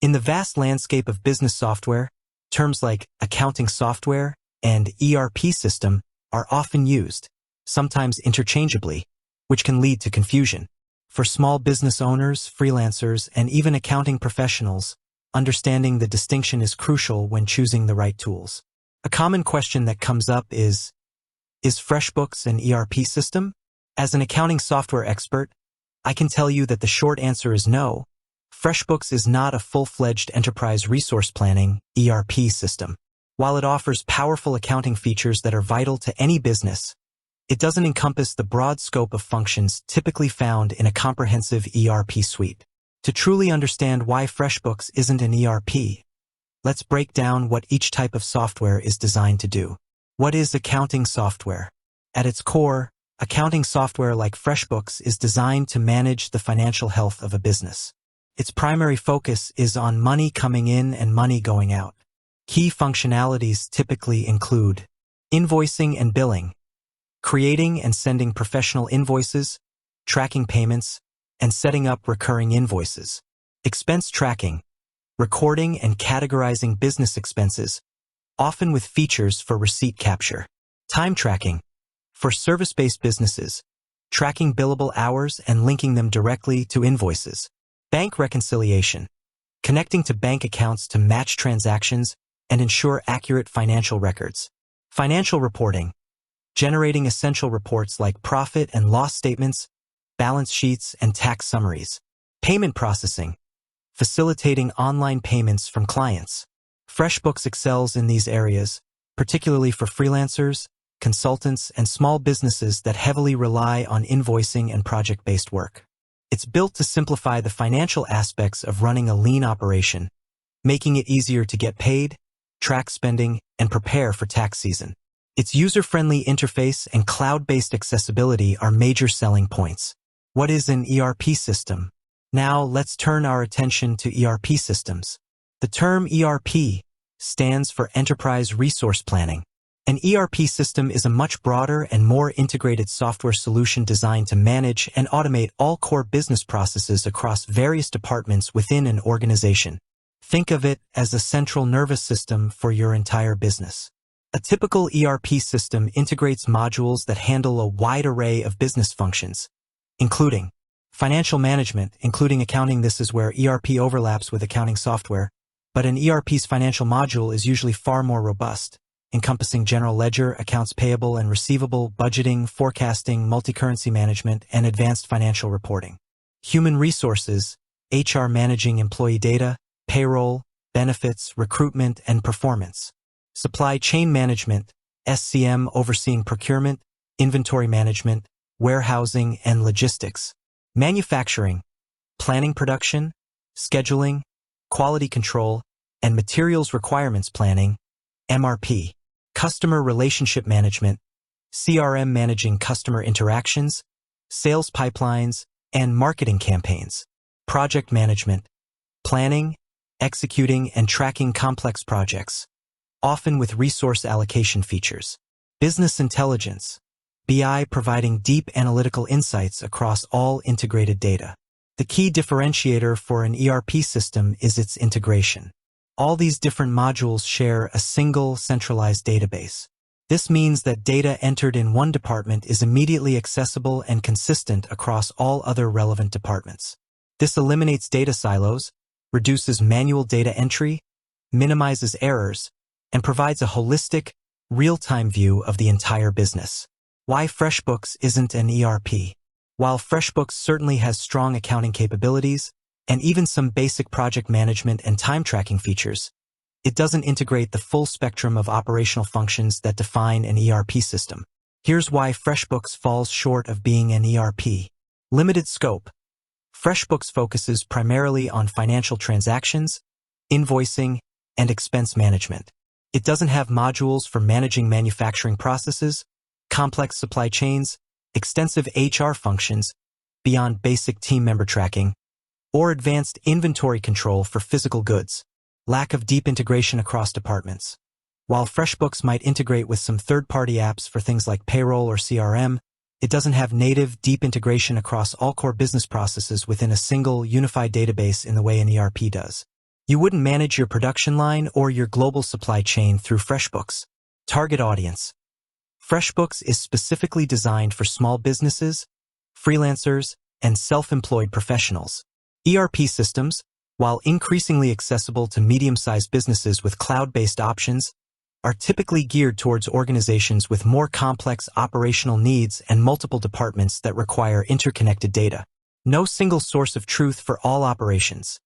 In the vast landscape of business software, terms like accounting software and ERP system are often used, sometimes interchangeably, which can lead to confusion. For small business owners, freelancers, and even accounting professionals, understanding the distinction is crucial when choosing the right tools. A common question that comes up is FreshBooks an ERP system? As an accounting software expert, I can tell you that the short answer is no. FreshBooks is not a full-fledged enterprise resource planning ERP system. While it offers powerful accounting features that are vital to any business, it doesn't encompass the broad scope of functions typically found in a comprehensive ERP suite. To truly understand why FreshBooks isn't an ERP, let's break down what each type of software is designed to do. What is accounting software? At its core, accounting software like FreshBooks is designed to manage the financial health of a business. Its primary focus is on money coming in and money going out. Key functionalities typically include invoicing and billing, creating and sending professional invoices, tracking payments, and setting up recurring invoices. Expense tracking, recording and categorizing business expenses, often with features for receipt capture. Time tracking, for service-based businesses, tracking billable hours and linking them directly to invoices. Bank reconciliation, connecting to bank accounts to match transactions and ensure accurate financial records. Financial reporting, generating essential reports like profit and loss statements, balance sheets, and tax summaries. Payment processing, facilitating online payments from clients. FreshBooks excels in these areas, particularly for freelancers, consultants, and small businesses that heavily rely on invoicing and project-based work. It's built to simplify the financial aspects of running a lean operation, making it easier to get paid, track spending, and prepare for tax season. Its user-friendly interface and cloud-based accessibility are major selling points. What is an ERP system? Now let's turn our attention to ERP systems. The term ERP stands for Enterprise Resource Planning. An ERP system is a much broader and more integrated software solution designed to manage and automate all core business processes across various departments within an organization. Think of it as a central nervous system for your entire business. A typical ERP system integrates modules that handle a wide array of business functions, including financial management, including accounting. This is where ERP overlaps with accounting software, but an ERP's financial module is usually far more robust, encompassing general ledger, accounts payable and receivable, budgeting, forecasting, multi-currency management, and advanced financial reporting. Human resources, HR managing employee data, payroll, benefits, recruitment, and performance. Supply chain management, SCM overseeing procurement, inventory management, warehousing, and logistics. Manufacturing, planning production, scheduling, quality control, and materials requirements planning, MRP. Customer relationship management, CRM managing customer interactions, sales pipelines, and marketing campaigns. Project management, planning, executing, and tracking complex projects, often with resource allocation features. Business intelligence, BI providing deep analytical insights across all integrated data. The key differentiator for an ERP system is its integration. All these different modules share a single centralized database. This means that data entered in one department is immediately accessible and consistent across all other relevant departments. This eliminates data silos, reduces manual data entry, minimizes errors, and provides a holistic, real-time view of the entire business. Why FreshBooks isn't an ERP? While FreshBooks certainly has strong accounting capabilities, and even some basic project management and time tracking features, it doesn't integrate the full spectrum of operational functions that define an ERP system. Here's why FreshBooks falls short of being an ERP. Limited scope. FreshBooks focuses primarily on financial transactions, invoicing, and expense management. It doesn't have modules for managing manufacturing processes, complex supply chains, extensive HR functions beyond basic team member tracking, or advanced inventory control for physical goods. Lack of deep integration across departments. While FreshBooks might integrate with some third-party apps for things like payroll or CRM, it doesn't have native, deep integration across all core business processes within a single, unified database in the way an ERP does. You wouldn't manage your production line or your global supply chain through FreshBooks. Target audience. FreshBooks is specifically designed for small businesses, freelancers, and self-employed professionals. ERP systems, while increasingly accessible to medium-sized businesses with cloud-based options, are typically geared towards organizations with more complex operational needs and multiple departments that require interconnected data. No single source of truth for all operations.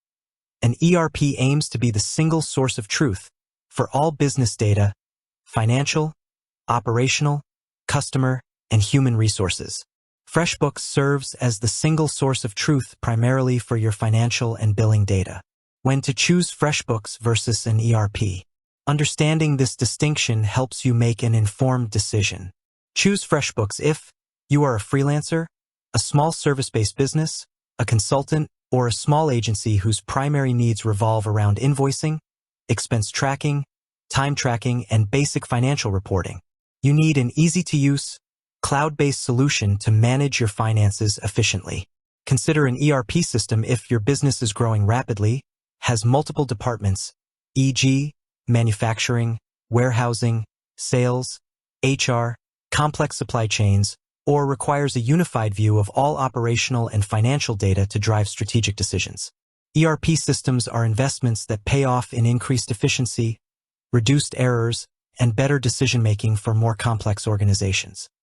An ERP aims to be the single source of truth for all business data, financial, operational, customer, and human resources. FreshBooks serves as the single source of truth primarily for your financial and billing data. When to choose FreshBooks versus an ERP. Understanding this distinction helps you make an informed decision. Choose FreshBooks if you are a freelancer, a small service-based business, a consultant, or a small agency whose primary needs revolve around invoicing, expense tracking, time tracking, and basic financial reporting. You need an easy-to-use, cloud-based solution to manage your finances efficiently. Consider an ERP system if your business is growing rapidly, has multiple departments, e.g., manufacturing, warehousing, sales, HR, complex supply chains, or requires a unified view of all operational and financial data to drive strategic decisions. ERP systems are investments that pay off in increased efficiency, reduced errors, and better decision-making for more complex organizations.